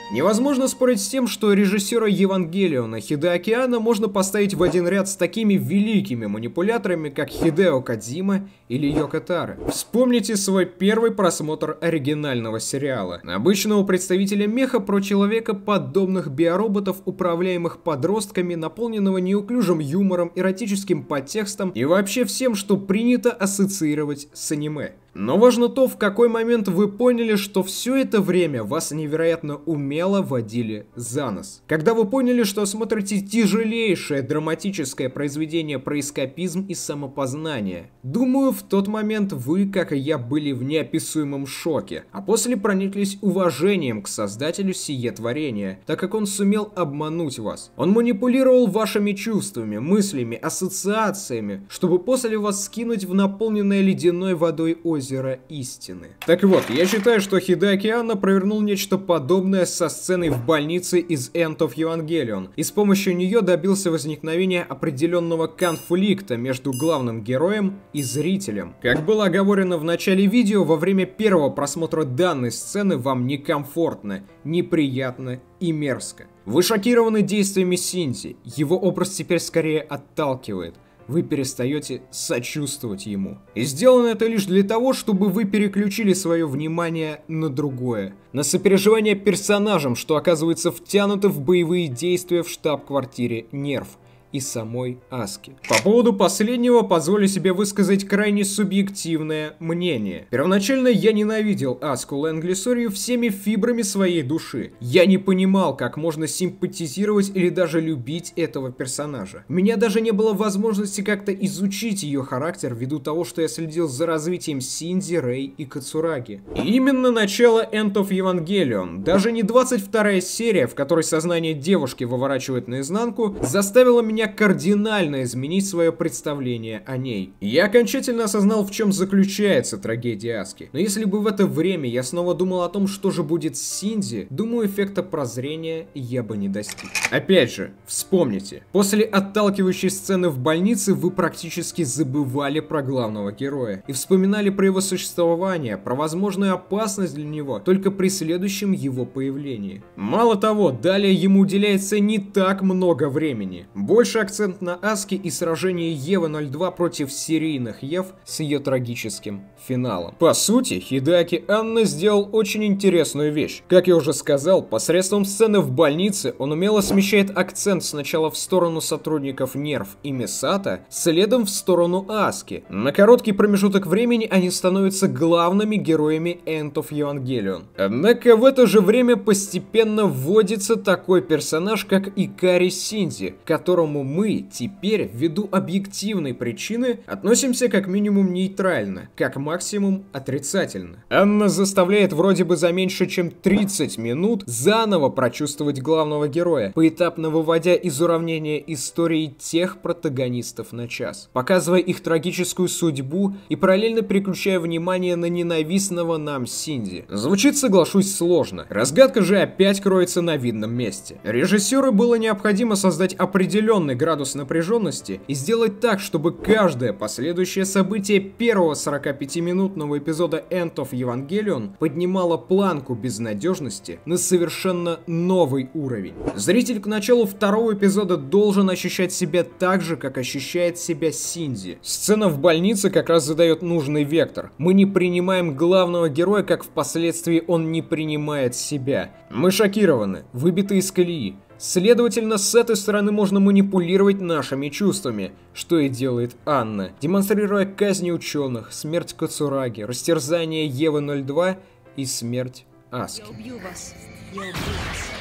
Невозможно спорить с тем, что режиссера Евангелиона Хидеаки Анно можно поставить в один ряд с такими великими манипуляторами, как Хидео Кодзима или Йоко Таро. Вспомните свой первый просмотр оригинального сериала. Обычного представителя меха про человека подобных биороботов, управляемых подростками, наполненного неуклюжим юмором, эротическим подтекстом и вообще всем, что принято ассоциировать с аниме. Но важно то, в какой момент вы поняли, что все это время вас невероятно умело водили за нос. Когда вы поняли, что смотрите тяжелейшее драматическое произведение про эскапизм и самопознание. Думаю, в тот момент вы, как и я, были в неописуемом шоке, а после прониклись уважением к создателю сие творения, так как он сумел обмануть вас. Он манипулировал вашими чувствами, мыслями, ассоциациями, чтобы после вас скинуть в наполненное ледяной водой озеро истины. Так вот, я считаю, что Хидеаки Анно провернул нечто подобное со сценой в больнице из End of Evangelion, и с помощью нее добился возникновения определенного конфликта между главным героем и зрителем. Как было оговорено в начале видео, во время первого просмотра данной сцены вам некомфортно, неприятно и мерзко. Вы шокированы действиями Синдзи, его образ теперь скорее отталкивает. Вы перестаете сочувствовать ему. И сделано это лишь для того, чтобы вы переключили свое внимание на другое. На сопереживание персонажам, что оказывается втянуты в боевые действия в штаб-квартире Нерв и самой Аски. По поводу последнего позволю себе высказать крайне субъективное мнение. Первоначально я ненавидел Аску Лэнгли Сорью всеми фибрами своей души. Я не понимал, как можно симпатизировать или даже любить этого персонажа. У меня даже не было возможности как-то изучить ее характер ввиду того, что я следил за развитием Синдзи, Рэй и Кацураги. И именно начало End of Evangelion, даже не 22-я серия, в которой сознание девушки выворачивает наизнанку, заставило меня меня кардинально изменить свое представление о ней. Я окончательно осознал, в чем заключается трагедия Аски. Но если бы в это время я снова думал о том, что же будет с Синди, думаю, эффекта прозрения я бы не достиг. Опять же, вспомните, после отталкивающей сцены в больнице вы практически забывали про главного героя и вспоминали про его существование, про возможную опасность для него только при следующем его появлении. Мало того, далее ему уделяется не так много времени. Больше акцент на Аске и сражении Евы-02 против серийных Ев с ее трагическим финалом. По сути, Хидэаки Анно сделал очень интересную вещь. Как я уже сказал, посредством сцены в больнице он умело смещает акцент сначала в сторону сотрудников Нерв и Мисата, следом в сторону Аски. На короткий промежуток времени они становятся главными героями End of Evangelion. Однако в это же время постепенно вводится такой персонаж, как Икари Синди, к которому мы теперь, ввиду объективной причины, относимся как минимум нейтрально, как максимум отрицательно. Анна заставляет вроде бы за меньше чем 30 минут заново прочувствовать главного героя, поэтапно выводя из уравнения истории тех протагонистов на час, показывая их трагическую судьбу и параллельно переключая внимание на ненавистного нам Синди. Звучит, соглашусь, сложно. Разгадка же опять кроется на видном месте. Режиссеру было необходимо создать определенный градус напряженности и сделать так, чтобы каждое последующее событие первого 45-минутного эпизода End of Evangelion поднимало планку безнадежности на совершенно новый уровень. Зритель к началу второго эпизода должен ощущать себя так же, как ощущает себя Синди. Сцена в больнице как раз задает нужный вектор. Мы не принимаем главного героя, как впоследствии он не принимает себя. Мы шокированы, выбиты из колеи. Следовательно, с этой стороны можно манипулировать нашими чувствами, что и делает Анна, демонстрируя казни ученых, смерть Кацураги, растерзание Евы-02 и смерть Аски. Я убью вас. Я убью вас.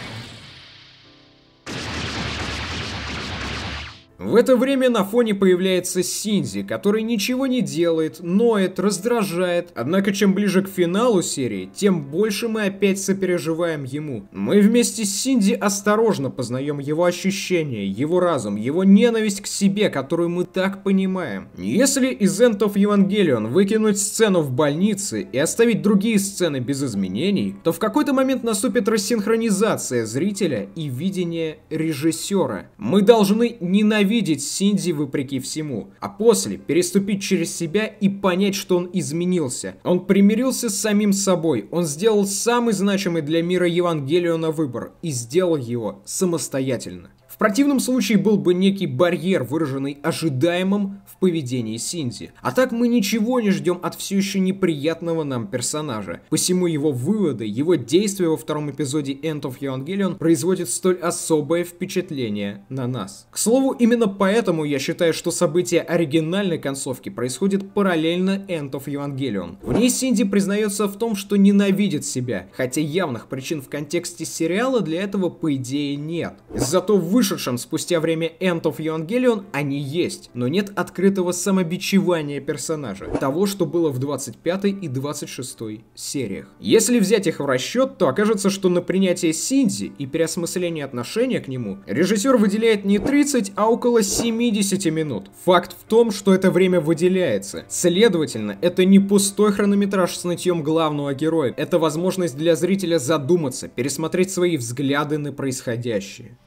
В это время на фоне появляется Синди, который ничего не делает, ноет, раздражает. Однако, чем ближе к финалу серии, тем больше мы опять сопереживаем ему. Мы вместе с Синди осторожно познаем его ощущения, его разум, его ненависть к себе, которую мы так понимаем. Если из End of Evangelion выкинуть сцену в больнице и оставить другие сцены без изменений, то в какой-то момент наступит рассинхронизация зрителя и видения режиссера. Мы должны ненавидеть Синди вопреки всему, а после переступить через себя и понять, что он изменился. Он примирился с самим собой, он сделал самый значимый для мира Евангелиона выбор и сделал его самостоятельно. В противном случае был бы некий барьер, выраженный ожидаемым в поведении Синди. А так мы ничего не ждем от все еще неприятного нам персонажа. Посему его выводы, его действия во втором эпизоде End of Evangelion производят столь особое впечатление на нас. К слову, именно поэтому я считаю, что события оригинальной концовки происходят параллельно End of Evangelion. В ней Синди признается в том, что ненавидит себя, хотя явных причин в контексте сериала для этого по идее нет. Зато вышедшем спустя время End of Evangelion они есть, но нет открытого самобичевания персонажа, того, что было в 25 и 26 сериях. Если взять их в расчет, то окажется, что на принятие Синди и переосмысление отношения к нему режиссер выделяет не 30, а около 70 минут. Факт в том, что это время выделяется. Следовательно, это не пустой хронометраж с нытьем главного героя, это возможность для зрителя задуматься, пересмотреть свои взгляды на происходящее.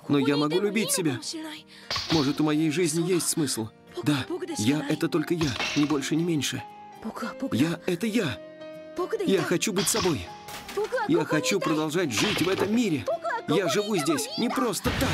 Но я могу любить себя. Может, у моей жизни есть смысл. Да, я — это только я, ни больше, ни меньше. Я — это я. Я хочу быть собой. Я хочу продолжать жить в этом мире. Я живу здесь не просто так.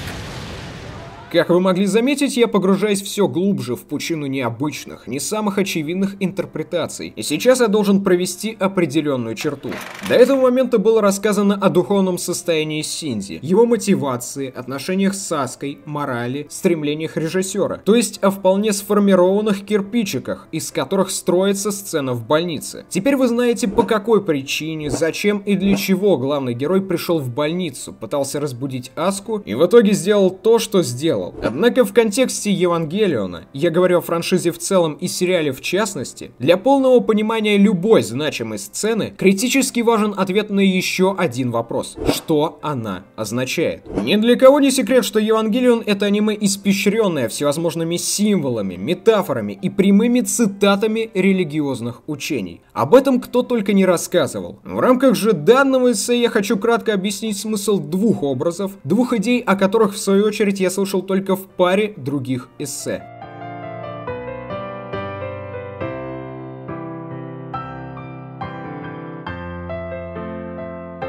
Как вы могли заметить, я погружаюсь все глубже в пучину необычных, не самых очевидных интерпретаций. И сейчас я должен провести определенную черту. До этого момента было рассказано о духовном состоянии Синди, его мотивации, отношениях с Аской, морали, стремлениях режиссера. То есть о вполне сформированных кирпичиках, из которых строится сцена в больнице. Теперь вы знаете, по какой причине, зачем и для чего главный герой пришел в больницу, пытался разбудить Аску и в итоге сделал то, что сделал. сделал. Однако в контексте Евангелиона, я говорю о франшизе в целом и сериале в частности, для полного понимания любой значимой сцены критически важен ответ на еще один вопрос. Что она означает? Ни для кого не секрет, что Евангелион — это аниме, испещренное всевозможными символами, метафорами и прямыми цитатами религиозных учений. Об этом кто только не рассказывал. В рамках же данного эссе я хочу кратко объяснить смысл двух образов, двух идей, о которых в свою очередь я слышал только в паре других эссе.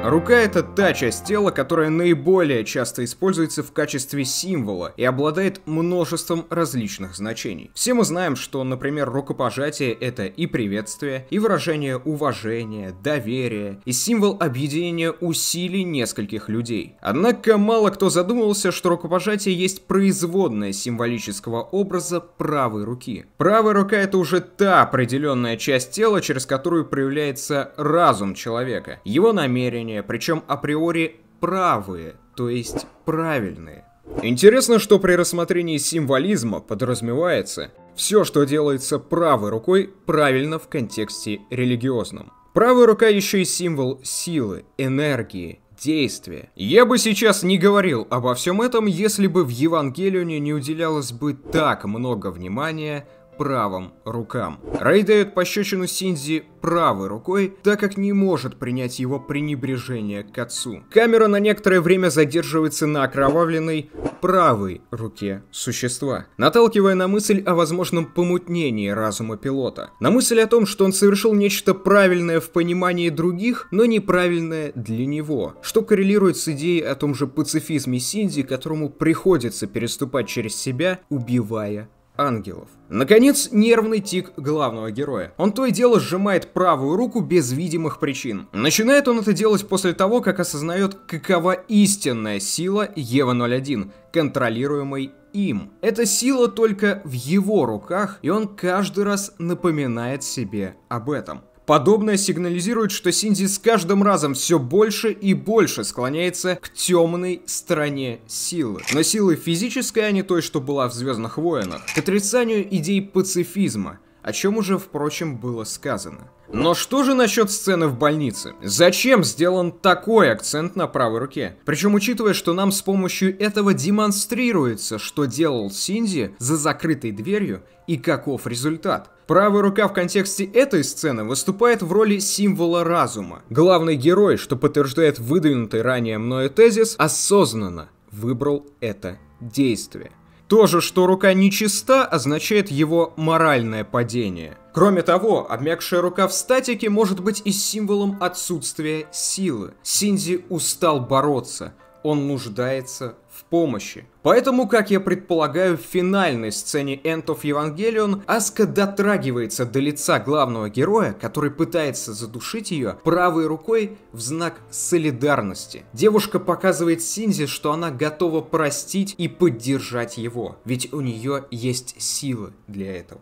Рука — это та часть тела, которая наиболее часто используется в качестве символа и обладает множеством различных значений. Все мы знаем, что, например, рукопожатие — это и приветствие, и выражение уважения, доверия, и символ объединения усилий нескольких людей. Однако мало кто задумывался, что рукопожатие есть производное символического образа правой руки. Правая рука — это уже та определенная часть тела, через которую проявляется разум человека, его намерения, причем априори правые, то есть правильные. Интересно, что при рассмотрении символизма подразумевается все, что делается правой рукой, правильно в контексте религиозном. Правая рука еще и символ силы, энергии, действия. Я бы сейчас не говорил обо всем этом, если бы в Евангелионе не уделялось бы так много внимания правым рукам. Рэй дает пощечину Синдзи правой рукой, так как не может принять его пренебрежение к отцу. Камера на некоторое время задерживается на окровавленной правой руке существа, наталкивая на мысль о возможном помутнении разума пилота. На мысль о том, что он совершил нечто правильное в понимании других, но неправильное для него, что коррелирует с идеей о том же пацифизме Синдзи, которому приходится переступать через себя, убивая ангелов. Наконец, нервный тик главного героя. Он то и дело сжимает правую руку без видимых причин. Начинает он это делать после того, как осознает, какова истинная сила Ева-01, контролируемой им. Эта сила только в его руках, и он каждый раз напоминает себе об этом. Подобное сигнализирует, что Синдзи с каждым разом все больше и больше склоняется к темной стороне силы. Но силы физической, а не той, что была в Звездных войнах, к отрицанию идей пацифизма, о чем уже, впрочем, было сказано. Но что же насчет сцены в больнице? Зачем сделан такой акцент на правой руке? Причем учитывая, что нам с помощью этого демонстрируется, что делал Синдзи за закрытой дверью и каков результат. Правая рука в контексте этой сцены выступает в роли символа разума. Главный герой, что подтверждает выдвинутый ранее мною тезис, осознанно выбрал это действие. То же, что рука нечиста, означает его моральное падение. Кроме того, обмякшая рука в статике может быть и символом отсутствия силы. Синдзи устал бороться, он нуждается в помощи. Поэтому, как я предполагаю, в финальной сцене End of Evangelion Аска дотрагивается до лица главного героя, который пытается задушить ее правой рукой в знак солидарности. Девушка показывает Синдзи, что она готова простить и поддержать его, ведь у нее есть силы для этого.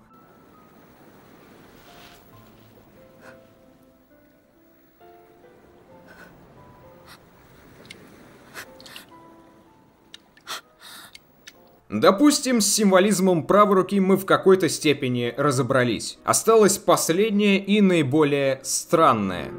Допустим, с символизмом правой руки мы в какой-то степени разобрались. Осталось последнее и наиболее странное.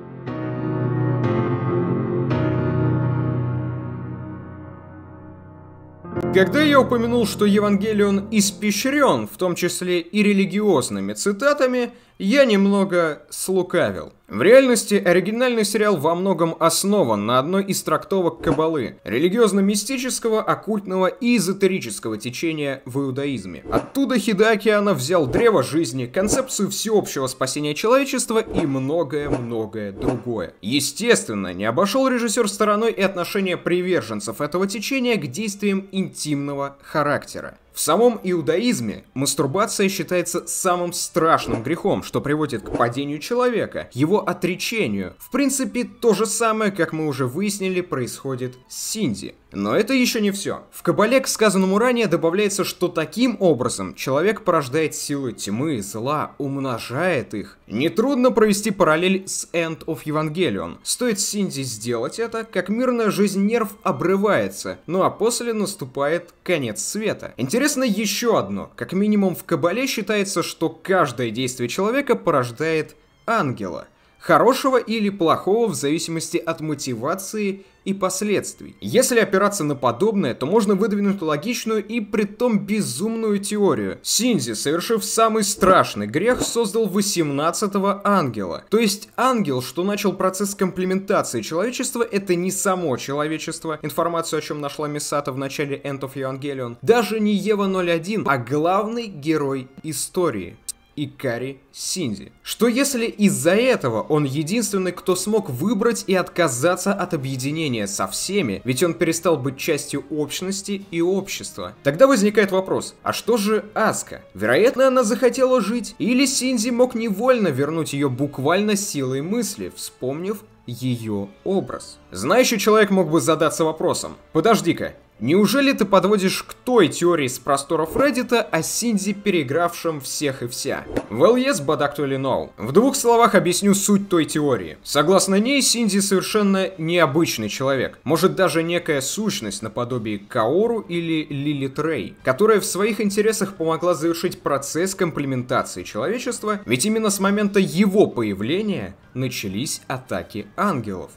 Когда я упомянул, что Евангелион испещрен, в том числе и религиозными цитатами, я немного слукавил. В реальности оригинальный сериал во многом основан на одной из трактовок Каббалы, религиозно-мистического, оккультного и эзотерического течения в иудаизме. Оттуда Хидеаки Анно взял древо жизни, концепцию всеобщего спасения человечества и многое-многое другое. Естественно, не обошел режиссер стороной и отношение приверженцев этого течения к действиям интимного характера. В самом иудаизме мастурбация считается самым страшным грехом, что приводит к падению человека, его отречению. В принципе, то же самое, как мы уже выяснили, происходит с Синдзи. Но это еще не все. В Кабале к сказанному ранее добавляется, что таким образом человек порождает силы тьмы, зла, умножает их. Нетрудно провести параллель с End of Evangelion. Стоит Синди сделать это, как мирная жизнь нерв обрывается, ну а после наступает конец света. Интересно еще одно. Как минимум в Кабале считается, что каждое действие человека порождает ангела. Хорошего или плохого в зависимости от мотивации и последствий. Если опираться на подобное, то можно выдвинуть логичную и притом безумную теорию. Синди, совершив самый страшный грех, создал 18-го ангела. То есть ангел, что начал процесс комплементации человечества, это не само человечество, информацию о чем нашла Мисато в начале End of Evangelion, даже не Ева-01, а главный герой истории. Икари Синди. Что если из-за этого он единственный, кто смог выбрать и отказаться от объединения со всеми, ведь он перестал быть частью общности и общества? Тогда возникает вопрос, а что же Аска? Вероятно, она захотела жить? Или Синди мог невольно вернуть ее буквально силой мысли, вспомнив ее образ? Знающий человек мог бы задаться вопросом, подожди-ка, неужели ты подводишь к той теории с просторов Reddit о Синди, переигравшем всех и вся? Well yes, but actually no. В двух словах объясню суть той теории. Согласно ней, Синди совершенно необычный человек. Может даже некая сущность наподобие Каору или Лилит Рей, которая в своих интересах помогла завершить процесс комплементации человечества, ведь именно с момента его появления начались атаки ангелов.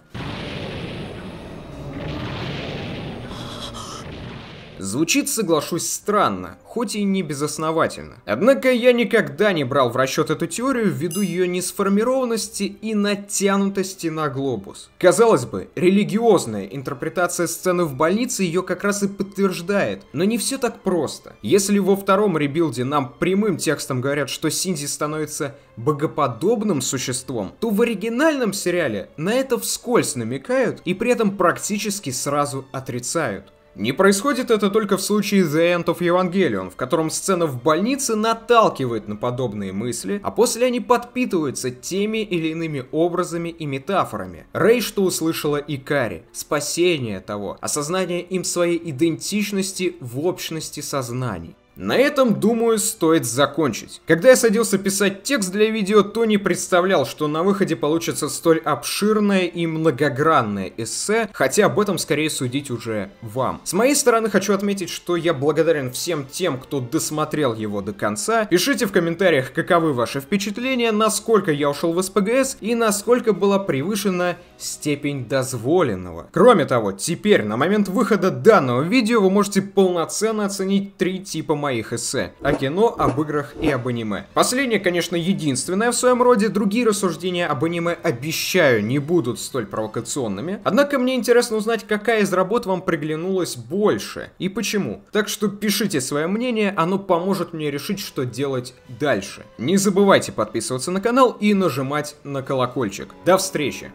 Звучит, соглашусь, странно, хоть и не безосновательно. Однако я никогда не брал в расчет эту теорию ввиду ее несформированности и натянутости на глобус. Казалось бы, религиозная интерпретация сцены в больнице ее как раз и подтверждает, но не все так просто. Если во втором ребилде нам прямым текстом говорят, что Синди становится богоподобным существом, то в оригинальном сериале на это вскользь намекают и при этом практически сразу отрицают. Не происходит это только в случае The End of Evangelion, в котором сцена в больнице наталкивает на подобные мысли, а после они подпитываются теми или иными образами и метафорами. Рей, что услышала Икари, спасение того, осознание им своей идентичности в общности сознаний. На этом, думаю, стоит закончить. Когда я садился писать текст для видео, то не представлял, что на выходе получится столь обширное и многогранное эссе, хотя об этом скорее судить уже вам. С моей стороны хочу отметить, что я благодарен всем тем, кто досмотрел его до конца. Пишите в комментариях, каковы ваши впечатления, насколько я ушел в СПГС и насколько была превышена степень дозволенного. Кроме того, теперь, на момент выхода данного видео, вы можете полноценно оценить 3 типа моих эссе о кино, об играх и об аниме. Последнее, конечно, единственное в своем роде, другие рассуждения об аниме, обещаю, не будут столь провокационными. Однако мне интересно узнать, какая из работ вам приглянулась больше и почему. Так что пишите свое мнение, оно поможет мне решить, что делать дальше. Не забывайте подписываться на канал и нажимать на колокольчик. До встречи!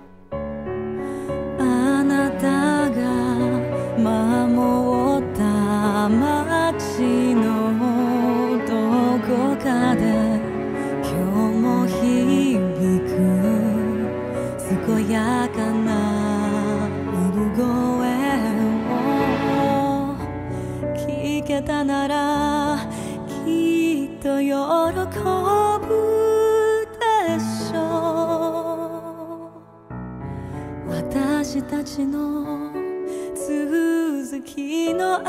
私たちの続きの